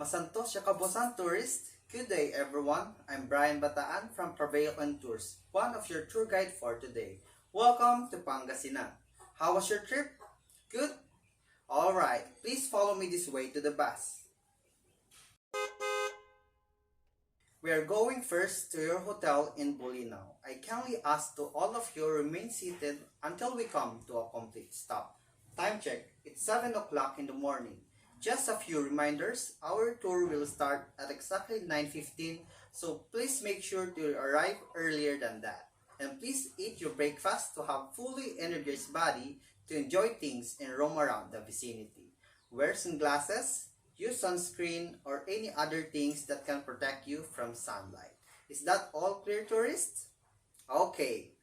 Masantos siya kabusan tourist. Good day everyone. I'm Brian Bataan from Travel and Tours, one of your tour guide for today. Welcome to Pangasinan. How was your trip? Good? Alright, please follow me this way to the bus. We are going first to your hotel in Bolinao. I kindly ask to all of you remain seated until we come to a complete stop. Time check, it's 7 o'clock in the morning. Just a few reminders, our tour will start at exactly 9:15, so please make sure to arrive earlier than that. And please eat your breakfast to have fully energized body to enjoy things and roam around the vicinity. Wear sunglasses, use sunscreen, or any other things that can protect you from sunlight. Is that all clear, tourists? Okay.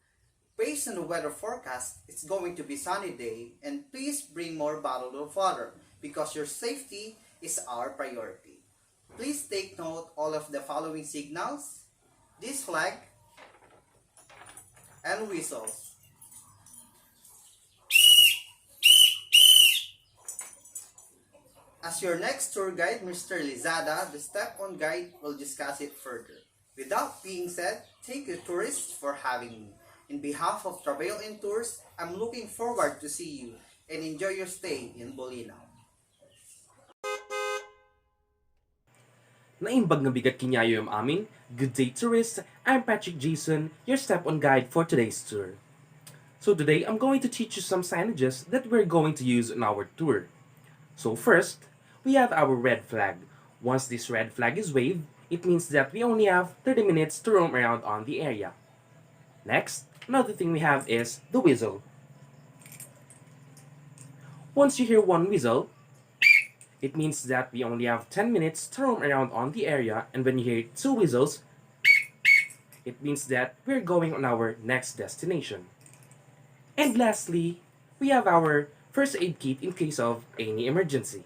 Based on the weather forecast, it's going to be sunny day, and please bring more bottles of water because your safety is our priority. Please take note all of the following signals, this flag, and whistles. As your next tour guide, Mr. Lizada, the step-on guide will discuss it further. Without being said, thank you tourists for having me. In behalf of Travel and Tours, I'm looking forward to see you and enjoy your stay in Bolinao. Naimbag na bigat kinyayo yung amin. Good day tourists, I'm Patrick Jason, your step-on guide for today's tour. So today, I'm going to teach you some signages that we're going to use in our tour. So first, we have our red flag. Once this red flag is waved, it means that we only have 30 minutes to roam around on the area. Next, another thing we have is the whistle. Once you hear one whistle, it means that we only have 10 minutes to roam around on the area, and when you hear two whistles, it means that we're going on our next destination. And lastly, we have our first aid kit in case of any emergency.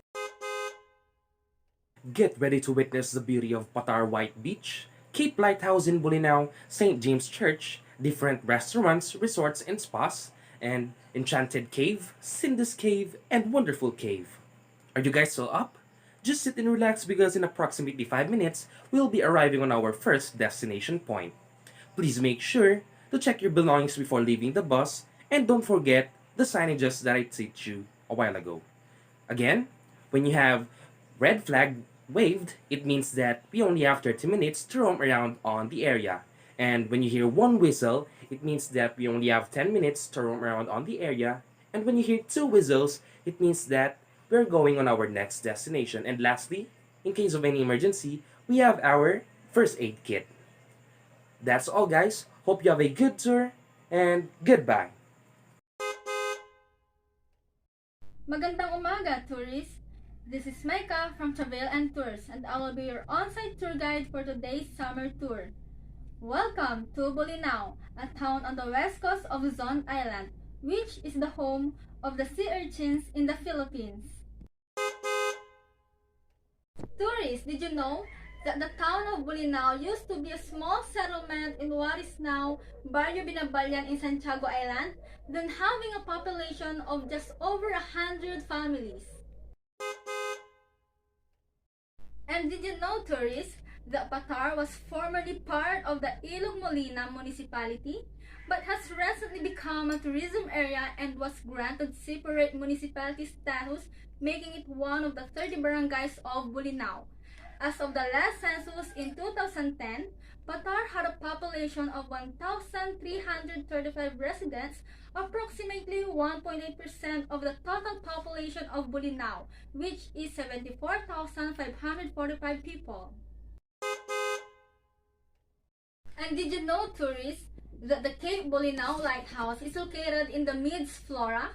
Get ready to witness the beauty of Patar White Beach, Cape Lighthouse in Bolinao, St. James Church, different restaurants, resorts, and spas, and Enchanted Cave, Cindy's Cave, and Wonderful Cave. Are you guys still up? Just sit and relax because in approximately 5 minutes, we'll be arriving on our first destination point. Please make sure to check your belongings before leaving the bus, and don't forget the signages that I teach you a while ago. Again, when you have red flag waved, it means that we only have 30 minutes to roam around on the area. And when you hear one whistle, it means that we only have 10 minutes to roam around on the area. And when you hear two whistles, it means that we're going on our next destination. And lastly, in case of any emergency, we have our first aid kit. That's all, guys. Hope you have a good tour, and goodbye. Magandang umaga, tourists! This is Micah from Travel and Tours, and I will be your on-site tour guide for today's summer tour. Welcome to Bolinao, a town on the west coast of Luzon Island, which is the home of the sea urchins in the Philippines. Tourists, did you know that the town of Bolinao used to be a small settlement in what is now Barrio Binabalyan in Santiago Island, then having a population of just over 100 families? And did you know, tourists, that Patar was formerly part of the Ilog Molina municipality, but has recently become a tourism area and was granted separate municipality status, making it one of the 30 barangays of Bolinao. As of the last census in 2010, Patar had a population of 1,335 residents, approximately 1.8% of the total population of Bolinao, which is 74,545 people. And did you know, tourists, that the Cape Bolinao Lighthouse is located in the Mids Flora?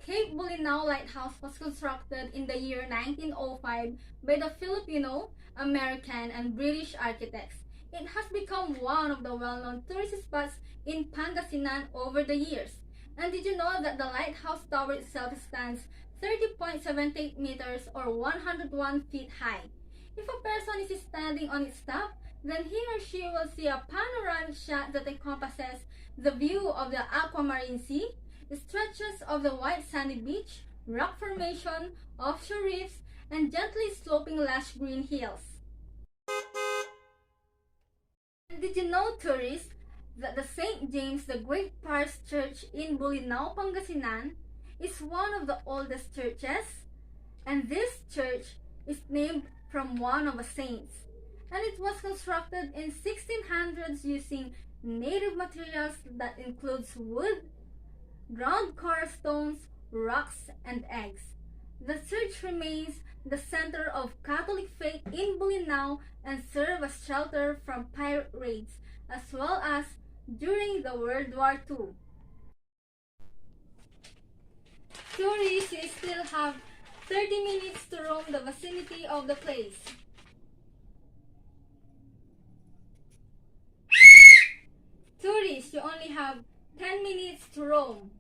Cape Bolinao Lighthouse was constructed in the year 1905 by the Filipino, American, and British architects. It has become one of the well-known tourist spots in Pangasinan over the years. And did you know that the lighthouse tower itself stands 30.78 meters or 101 feet high? If a person is standing on its top, then he or she will see a panoramic shot that encompasses the view of the aquamarine sea, the stretches of the white sandy beach, rock formation, offshore reefs, and gently sloping lush green hills. And did you know, tourists, that the St. James the Great Parish Church in Bolinao, Pangasinan is one of the oldest churches? And this church is named from one of the saints. And it was constructed in 1600s using native materials that includes wood, ground car stones, rocks, and eggs. The church remains the center of Catholic faith in Bolinao and served as shelter from pirate raids, as well as during the World War II. Tourists still have 30 minutes to roam the vicinity of the place. Tourists, you only have 10 minutes to roam.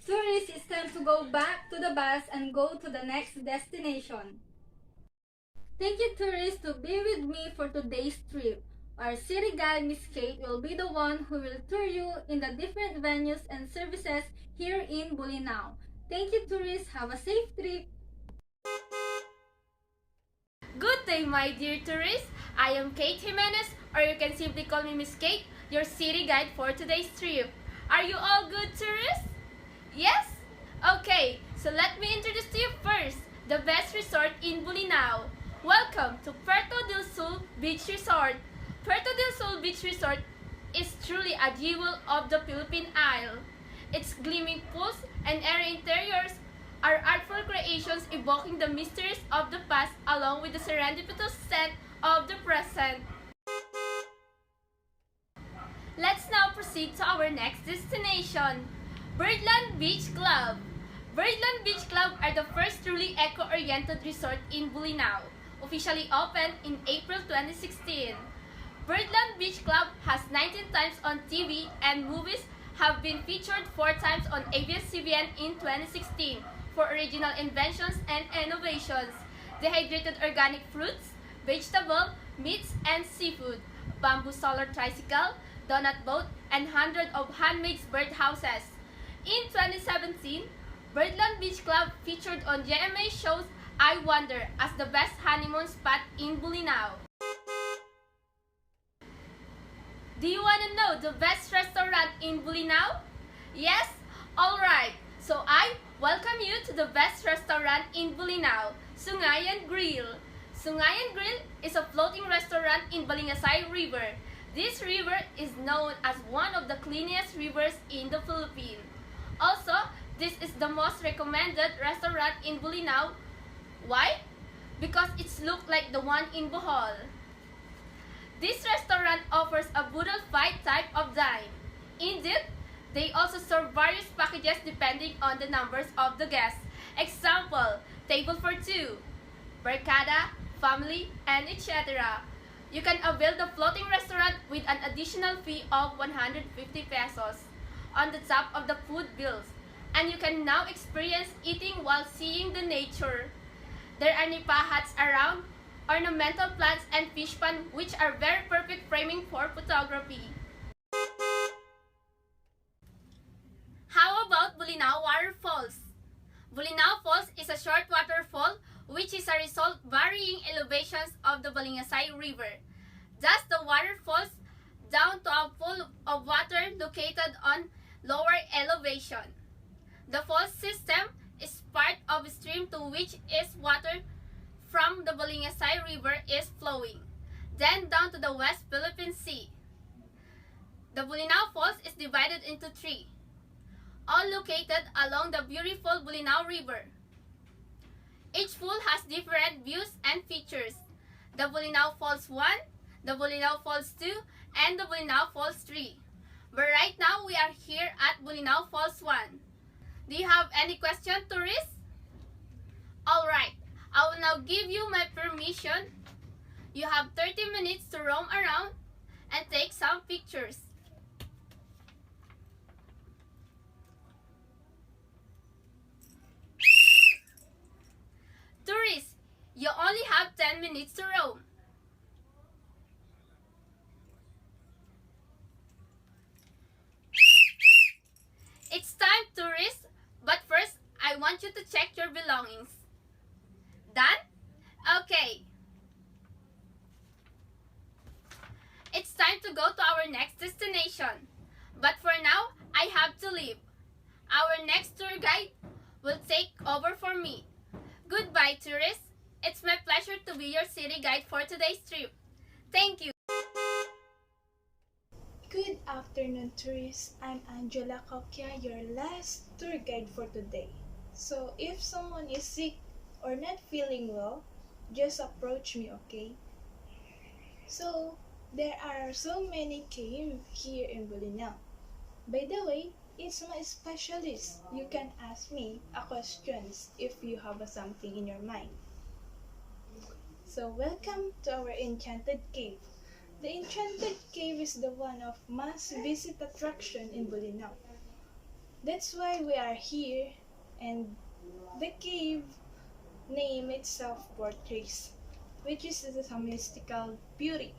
Tourists, it's time to go back to the bus and go to the next destination. Thank you, tourists, to be with me for today's trip. Our city guide, Miss Kate, will be the one who will tour you in the different venues and services here in Bolinao. Thank you, tourists. Have a safe trip. Good day, my dear tourists. I am Kate Jimenez, or you can simply call me Miss Kate, your city guide for today's trip. Are you all good, tourists? Yes? Okay, so let me introduce to you first the best resort in Bolinao. Welcome to Puerto del Sol Beach Resort. Puerto del Sol Beach Resort is truly a jewel of the Philippine Isle. Its gleaming pools and airy interiors are artful creations evoking the mysteries of the past along with the serendipitous scent of the present. Let's now proceed to our next destination, Birdland Beach Club. Birdland Beach Club are the first truly eco-oriented resort in Bolinao, officially opened in April 2016. Birdland Beach Club has 19 times on TV and movies have been featured 4 times on ABS-CBN in 2016 for original inventions and innovations, dehydrated organic fruits, vegetable, meats, and seafood, bamboo solar tricycle, donut boat, and hundreds of handmade birdhouses. In 2017, Birdland Beach Club featured on GMA shows I Wonder as the best honeymoon spot in Bolinao. Do you want to know the best restaurant in Bolinao? Yes? Alright, so I welcome you to the best restaurant in Bolinao, Sungayan Grill. Sungayan Grill is a floating restaurant in Balingasay River. This river is known as one of the cleanest rivers in the Philippines. Also, this is the most recommended restaurant in Bolinao. Why? Because it's look like the one in Bohol. This restaurant offers a boodle fight type of dine. Indeed, they also serve various packages depending on the numbers of the guests. Example, table for 2, barkada, family, and etc. You can avail the floating restaurant with an additional fee of 150 pesos on the top of the food bills, and you can now experience eating while seeing the nature. There are nipa huts around, ornamental plants, and fish pond which are very perfect framing for photography. How about Bolinao Waterfalls? Bolinao Falls is a short waterfall which is a result varying elevations of the Balingasay River. Thus, the water falls down to a pool of water located on lower elevation. The falls system is part of a stream to which is water from the Balingasay River is flowing, then down to the West Philippine Sea. The Bolinao Falls is divided into 3, all located along the beautiful Bolinao River. Each pool has different views and features. The Bolinao Falls 1, the Bolinao Falls 2, and the Bolinao Falls 3. But right now, we are here at Bolinao Falls 1. Do you have any question, tourists? Alright, I will now give you my permission. You have 30 minutes to roam around and take some pictures. Tourists, you only have 10 minutes to roam. It's time, tourists, but first want you to check your belongings. Done? Okay. It's time to go to our next destination. But for now, I have to leave. Our next tour guide will take over for me. Goodbye, tourists. It's my pleasure to be your city guide for today's trip. Thank you. Good afternoon, tourists. I'm Angela Kokia, your last tour guide for today. So, if someone is sick or not feeling well, just approach me, okay? So, there are so many caves here in Bolinao. By the way, it's my specialist. You can ask me a questions if you have something in your mind. So, welcome to our Enchanted Cave. The Enchanted Cave is the one of mass visit attraction in Bolinao. That's why we are here, and the cave name itself portrays, which is a mystical beauty.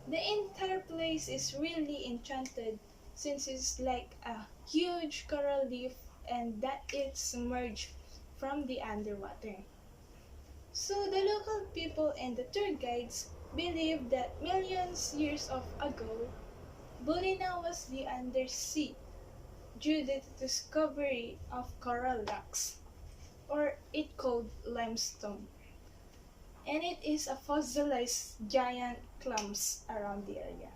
The entire place is really enchanted since it's like a huge coral reef and that it's submerged from the underwater. So the local people and the tour guides believe that millions years ago, Bolinao was the undersea due to the discovery of coral rocks, or it called limestone. And it is a fossilized giant clumps around the area.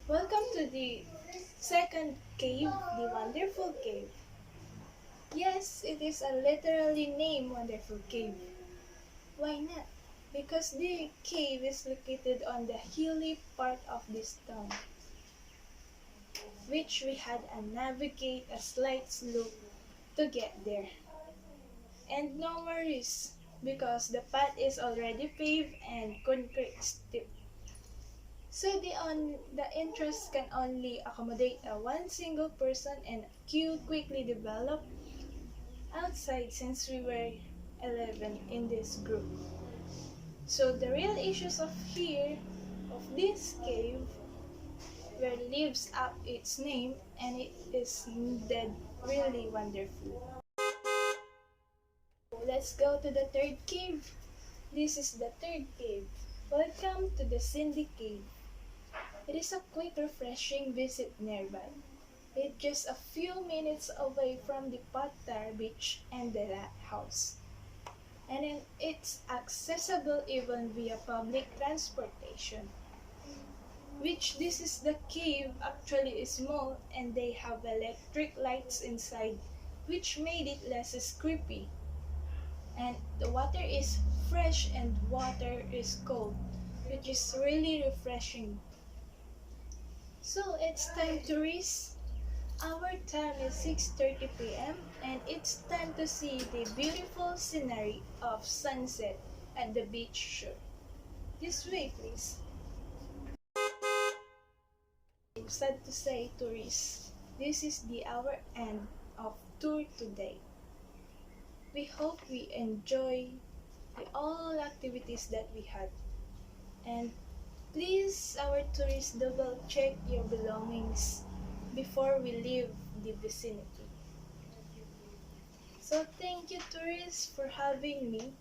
Welcome to the second cave, the Wonderful Cave. Yes, it is a literally named Wonderful Cave. Why not? Because the cave is located on the hilly part of this town, which we had to navigate a slight slope to get there. And no worries, because the path is already paved and concrete steep. So the entrance can only accommodate one single person, and queue quickly developed outside since we were 11 in this group. So the real issues of this cave, where lives up its name, and it is indeed really wonderful. Let's go to the third cave. This is the third cave. Welcome to the Cindy Cave. It is a quick, refreshing visit nearby. It's just a few minutes away from the Pattaya Beach and the house. And it's accessible even via public transportation. Which this is the cave actually is small, and they have electric lights inside, which made it less creepy. And the water is fresh and water is cold, which is really refreshing. So it's time to race. Our time is 6:30 p.m. and it's time to see the beautiful scenery of sunset at the beach shore. This way, please. Sad to say, tourists, this is the hour end of tour today. We hope we enjoy all activities that we had. And please, our tourists, double check your belongings before we leave the vicinity. So thank you, tourists, for having me.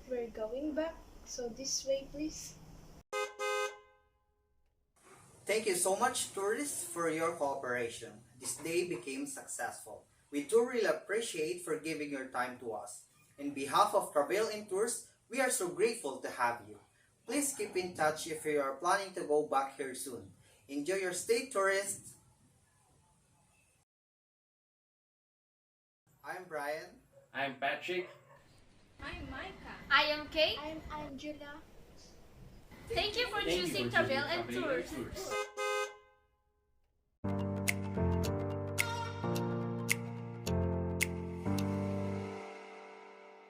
We're going back, so this way, please. Thank you so much, tourists, for your cooperation. This day became successful. We do really appreciate for giving your time to us. In behalf of Travel and Tours, we are so grateful to have you. Please keep in touch if you are planning to go back here soon. Enjoy your stay, tourists! I'm Brian. I'm Patrick. I'm Micah. I am Kate. I'm Angela. Thank you for choosing Travel and Tours.